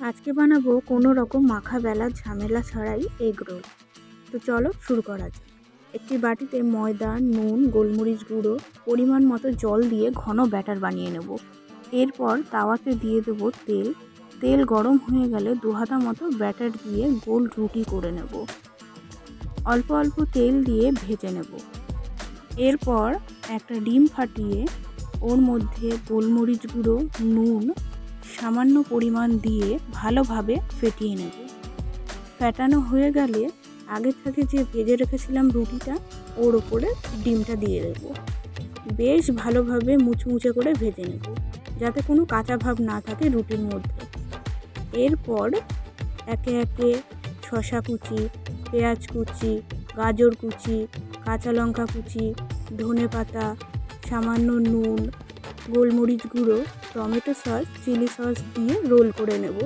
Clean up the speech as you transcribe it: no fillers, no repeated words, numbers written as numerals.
আজকে বানাবো কোনো রকম মাখা বেলার ঝামেলা ছাড়াই এগ রোল। তো চলো শুরু করা যাক। একটি বাটিতে ময়দা, নুন, গোলমরিচ গুঁড়ো, পরিমাণ মতো জল দিয়ে ঘন ব্যাটার বানিয়ে নেব। এরপর তাওয়াতে দিয়ে দেবো তেল। তেল গরম হয়ে গেলে 2 হাতা মতো ব্যাটার দিয়ে গোল রুটি করে নেব। অল্প অল্প তেল দিয়ে ভেজে নেব। এরপর একটা ডিম ফাটিয়ে ওর মধ্যে গোলমরিচ গুঁড়ো, নুন সামান্য পরিমাণ দিয়ে ভালোভাবে ফেটিয়ে নেব। ফেটানো হয়ে গেলে আগে থেকে যে ভেজে রেখেছিলাম রুটিটা, ওর ওপরে ডিমটা দিয়ে দেব। বেশ ভালোভাবে মুচমুচে করে ভেজে নেব, যাতে কোনো কাঁচা ভাব না থাকে রুটির মধ্যে। এরপর একে একে শসা কুচি, পেঁয়াজ কুচি, গাজর কুচি, কাঁচা লঙ্কা কুচি, ধনেপাতা, সামান্য নুন, গোলমরিচ গুঁড়ো, টমেটো সস, চিলি সস দিয়ে রোল করে নেব।